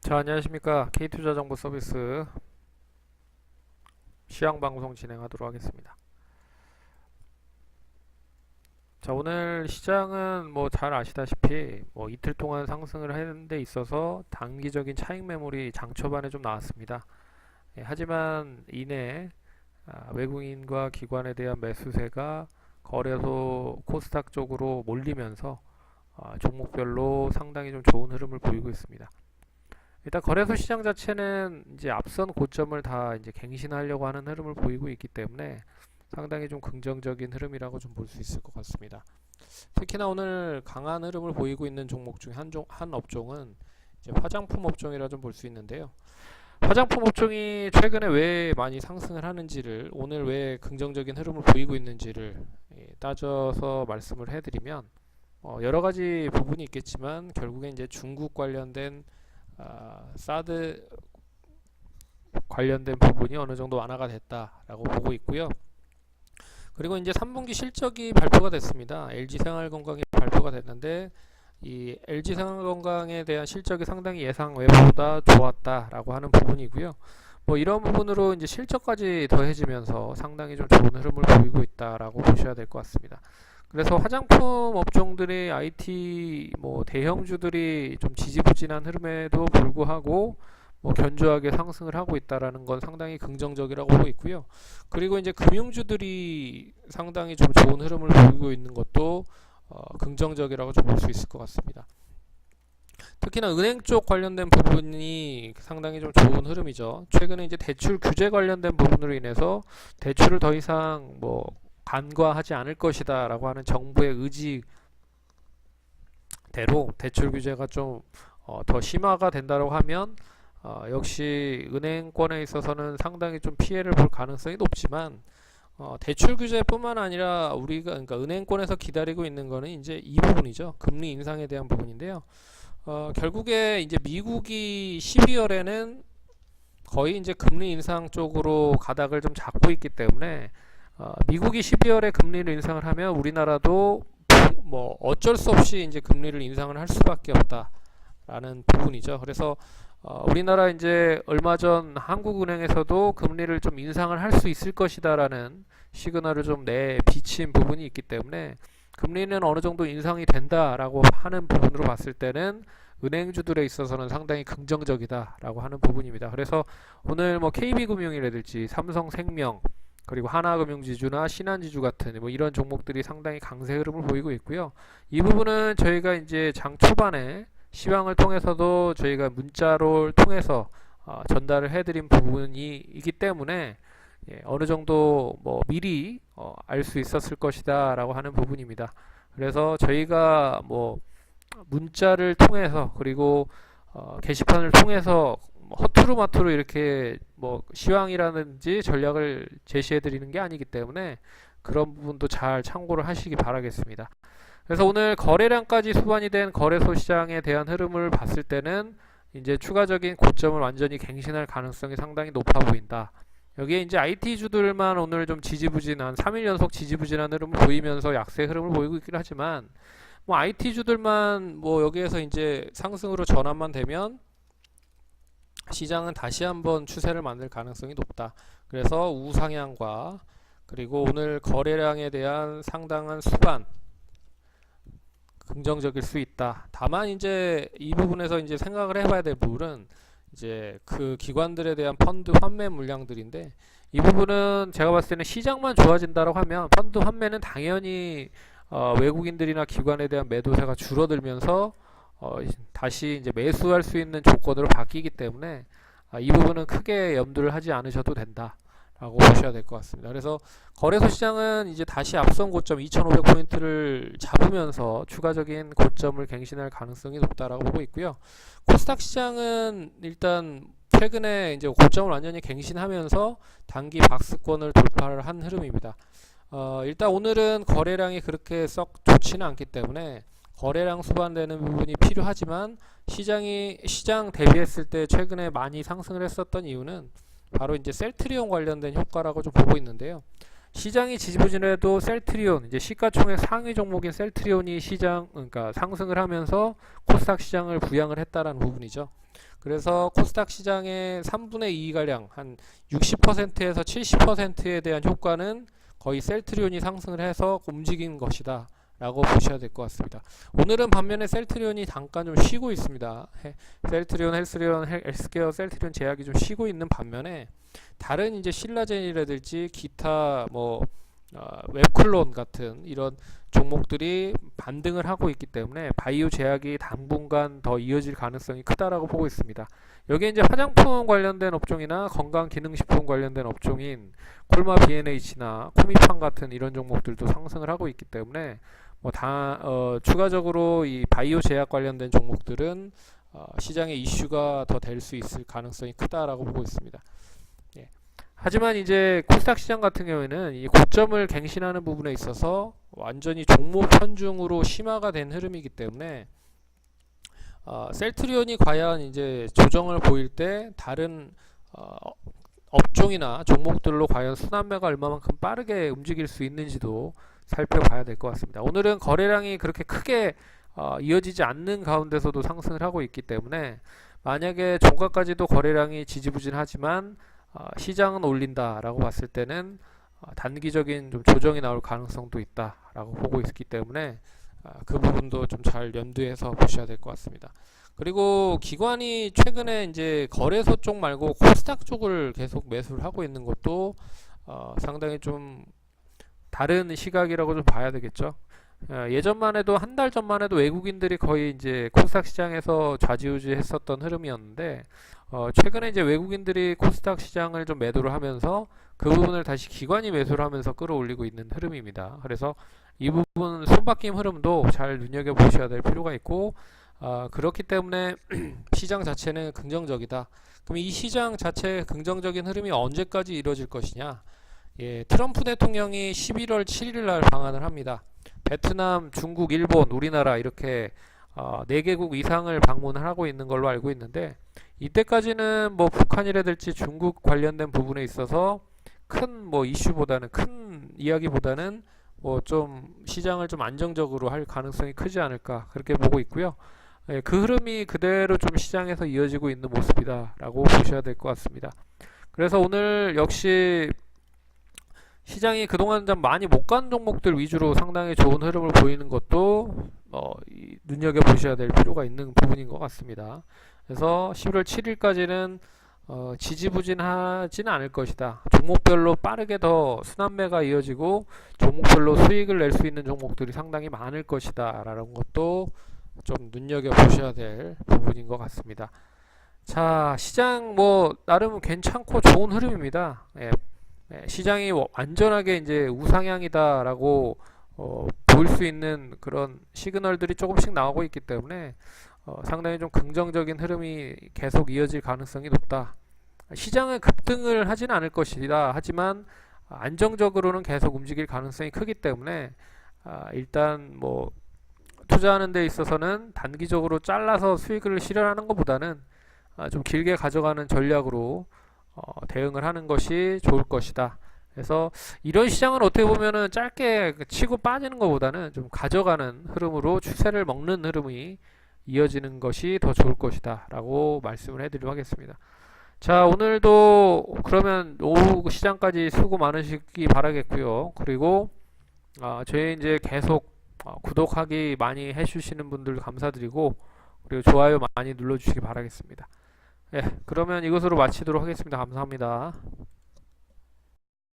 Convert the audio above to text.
자, 안녕하십니까. K투자정보서비스 시황방송 진행하도록 하겠습니다. 자, 오늘 시장은 뭐 잘 아시다시피 뭐 이틀 동안 상승을 하는 데 있어서 단기적인 차익 매물이 장 초반에 좀 나왔습니다. 하지만 이내 외국인과 기관에 대한 매수세가 거래소 코스닥 쪽으로 몰리면서 종목별로 상당히 좀 좋은 흐름을 보이고 있습니다. 일단 거래소 시장 자체는 이제 앞선 고점을 다 이제 갱신하려고 하는 흐름을 보이고 있기 때문에 상당히 좀 긍정적인 흐름이라고 좀 볼 수 있을 것 같습니다. 특히나 오늘 강한 흐름을 보이고 있는 종목 중 한 업종은 이제 화장품 업종이라 좀 볼 수 있는데요. 화장품 업종이 최근에 왜 많이 상승을 하는지를, 오늘 왜 긍정적인 흐름을 보이고 있는지를 따져서 말씀을 해드리면, 여러 가지 부분이 있겠지만 결국에 이제 중국 관련된 사드 관련된 부분이 어느 정도 완화가 됐다라고 보고 있고요. 그리고 이제 3분기 실적이 발표가 됐습니다. LG생활건강이 발표가 됐는데 이 LG생활건강에 대한 실적이 상당히 예상 외보다 좋았다라고 하는 부분이고요. 뭐 이런 부분으로 이제 실적까지 더해지면서 상당히 좀 좋은 흐름을 보이고 있다라고 보셔야 될 것 같습니다. 그래서 화장품 업종들의 IT 뭐 대형주들이 좀 지지부진한 흐름에도 불구하고 뭐 견조하게 상승을 하고 있다라는 건 상당히 긍정적이라고 보고 있고요. 그리고 이제 금융주들이 상당히 좀 좋은 흐름을 보이고 있는 것도 긍정적이라고 좀 볼 수 있을 것 같습니다. 특히나 은행 쪽 관련된 부분이 상당히 좀 좋은 흐름이죠. 최근에 이제 대출 규제 관련된 부분으로 인해서 대출을 더 이상 뭐 간과하지 않을 것이다 라고 하는 정부의 의지대로 대출 규제가 좀 더 심화가 된다고 하면 역시 은행권에 있어서는 상당히 좀 피해를 볼 가능성이 높지만 대출 규제뿐만 아니라 우리가 그러니까 은행권에서 기다리고 있는 거는 이제 이 부분이죠. 금리 인상에 대한 부분인데요. 결국에 이제 미국이 12월에는 거의 이제 금리 인상 쪽으로 가닥을 좀 잡고 있기 때문에 미국이 12월에 금리를 인상을 하면 우리나라도 뭐 어쩔 수 없이 이제 금리를 인상을 할 수밖에 없다라는 부분이죠. 그래서 우리나라 이제 얼마 전 한국은행에서도 금리를 좀 인상을 할 수 있을 것이다라는 시그널을 좀 내비친 부분이 있기 때문에 금리는 어느 정도 인상이 된다라고 하는 부분으로 봤을 때는 은행주들에 있어서는 상당히 긍정적이다라고 하는 부분입니다. 그래서 오늘 뭐 KB금융이라든지 삼성생명 그리고 하나금융지주나 신한지주 같은 뭐 이런 종목들이 상당히 강세 흐름을 보이고 있고요. 이 부분은 저희가 이제 장 초반에 시황을 통해서도 저희가 문자로 통해서 전달을 해드린 부분이기 때문에 어느 정도 뭐 미리 알 수 있었을 것이다 라고 하는 부분입니다. 그래서 저희가 뭐 문자를 통해서 그리고 게시판을 통해서 허투루마투루 이렇게 뭐 시황이라든지 전략을 제시해 드리는 게 아니기 때문에 그런 부분도 잘 참고를 하시기 바라겠습니다. 그래서 오늘 거래량까지 수반이 된 거래소 시장에 대한 흐름을 봤을 때는 이제 추가적인 고점을 완전히 갱신할 가능성이 상당히 높아 보인다. 여기에 이제 IT주들만 오늘 좀 지지부진한 3일 연속 지지부진한 흐름을 보이면서 약세 흐름을 보이고 있긴 하지만 뭐 IT주들만 뭐 여기에서 이제 상승으로 전환만 되면 시장은 다시 한번 추세를 만들 가능성이 높다. 그래서 우상향과 그리고 오늘 거래량에 대한 상당한 수반 긍정적일 수 있다. 다만 이제 이 부분에서 이제 생각을 해봐야 될 부분은 이제 그 기관들에 대한 펀드 환매 물량들인데 이 부분은 제가 봤을 때는 시장만 좋아진다고 하면 펀드 환매는 당연히 외국인들이나 기관에 대한 매도세가 줄어들면서 다시 이제 매수할 수 있는 조건으로 바뀌기 때문에 이 부분은 크게 염두를 하지 않으셔도 된다 라고 보셔야 될 것 같습니다. 그래서 거래소 시장은 이제 다시 앞선 고점 2500포인트를 잡으면서 추가적인 고점을 갱신할 가능성이 높다라고 보고 있고요. 코스닥 시장은 일단 최근에 이제 고점을 완전히 갱신하면서 단기 박스권을 돌파를 한 흐름입니다. 일단 오늘은 거래량이 그렇게 썩 좋지는 않기 때문에 거래량 수반되는 부분이 필요하지만 시장 대비했을 때 최근에 많이 상승을 했었던 이유는 바로 이제 셀트리온 관련된 효과라고 좀 보고 있는데요. 시장이 지지부진해도 셀트리온 이제 시가총액 상위 종목인 셀트리온이 시장 그러니까 상승을 하면서 코스닥 시장을 부양을 했다라는 부분이죠. 그래서 코스닥 시장의 3분의 2 가량 한 60%에서 70%에 대한 효과는 거의 셀트리온이 상승을 해서 움직인 것이다 라고 보셔야 될 것 같습니다. 오늘은 반면에 셀트리온이 잠깐 좀 쉬고 있습니다. 셀트리온, 헬스리온, 헬스케어, 셀트리온 제약이 좀 쉬고 있는 반면에 다른 이제 신라젠이라든지 기타 웹클론 같은 이런 종목들이 반등을 하고 있기 때문에 바이오 제약이 당분간 더 이어질 가능성이 크다라고 보고 있습니다. 여기에 이제 화장품 관련된 업종이나 건강기능식품 관련된 업종인 콜마 B&H나 코미팜 같은 이런 종목들도 상승을 하고 있기 때문에 추가적으로 이 바이오 제약 관련된 종목들은 시장의 이슈가 더 될 수 있을 가능성이 크다라고 보고 있습니다. 예. 하지만 이제 코스닥 시장 같은 경우에는 이 고점을 갱신하는 부분에 있어서 완전히 종목 편중으로 심화가 된 흐름이기 때문에 셀트리온이 과연 이제 조정을 보일 때 다른 업종이나 종목들로 과연 순환매가 얼마만큼 빠르게 움직일 수 있는지도 살펴봐야 될 것 같습니다. 오늘은 거래량이 그렇게 크게 이어지지 않는 가운데서도 상승을 하고 있기 때문에 만약에 종가까지도 거래량이 지지부진하지만 시장은 올린다라고 봤을 때는 단기적인 좀 조정이 나올 가능성도 있다라고 보고 있기 때문에 그 부분도 좀 잘 염두해서 보셔야 될 것 같습니다. 그리고 기관이 최근에 이제 거래소 쪽 말고 코스닥 쪽을 계속 매수를 하고 있는 것도 상당히 좀 다른 시각이라고 좀 봐야 되겠죠. 예전만 해도 한 달 전만 해도 외국인들이 거의 이제 코스닥 시장에서 좌지우지 했었던 흐름이었는데 최근에 이제 외국인들이 코스닥 시장을 좀 매도를 하면서 그 부분을 다시 기관이 매수를 하면서 끌어올리고 있는 흐름입니다. 그래서 이 부분 손바뀜 흐름도 잘 눈여겨보셔야 될 필요가 있고 그렇기 때문에 시장 자체는 긍정적이다. 그럼 이 시장 자체의 긍정적인 흐름이 언제까지 이루어질 것이냐? 예, 트럼프 대통령이 11월 7일 날 방한을 합니다. 베트남, 중국, 일본, 우리나라 이렇게 4개국 이상을 방문을 하고 있는 걸로 알고 있는데 이때까지는 뭐 북한이라든지 중국 관련된 부분에 있어서 큰 이슈보다는 큰 이야기보다는 좀 시장을 좀 안정적으로 할 가능성이 크지 않을까 그렇게 보고 있고요. 예, 그 흐름이 그대로 좀 시장에서 이어지고 있는 모습이다 라고 보셔야 될 것 같습니다. 그래서 오늘 역시 시장이 그동안 좀 많이 못 간 종목들 위주로 상당히 좋은 흐름을 보이는 것도 눈여겨보셔야 될 필요가 있는 부분인 것 같습니다. 그래서 11월 7일까지는 지지부진하지는 않을 것이다. 종목별로 빠르게 더 순환매가 이어지고 종목별로 수익을 낼 수 있는 종목들이 상당히 많을 것이다 라는 것도 좀 눈여겨보셔야 될 부분인 것 같습니다. 자, 시장 나름 괜찮고 좋은 흐름입니다. 시장이 완전하게 이제 우상향이다라고 볼 수 있는 그런 시그널들이 조금씩 나오고 있기 때문에 상당히 좀 긍정적인 흐름이 계속 이어질 가능성이 높다. 시장은 급등을 하지는 않을 것이다. 하지만 안정적으로는 계속 움직일 가능성이 크기 때문에 일단 투자하는 데 있어서는 단기적으로 잘라서 수익을 실현하는 것보다는 좀 길게 가져가는 전략으로 대응을 하는 것이 좋을 것이다. 그래서 이런 시장은 어떻게 보면은 짧게 치고 빠지는 것보다는 좀 가져가는 흐름으로 추세를 먹는 흐름이 이어지는 것이 더 좋을 것이다 라고 말씀을 해드리도록 하겠습니다. 자, 오늘도 그러면 오후 시장까지 수고 많으시기 바라겠고요. 그리고 저희 이제 계속 구독하기 많이 해주시는 분들 감사드리고 그리고 좋아요 많이 눌러주시기 바라겠습니다. 예, 그러면 이것으로 마치도록 하겠습니다. 감사합니다.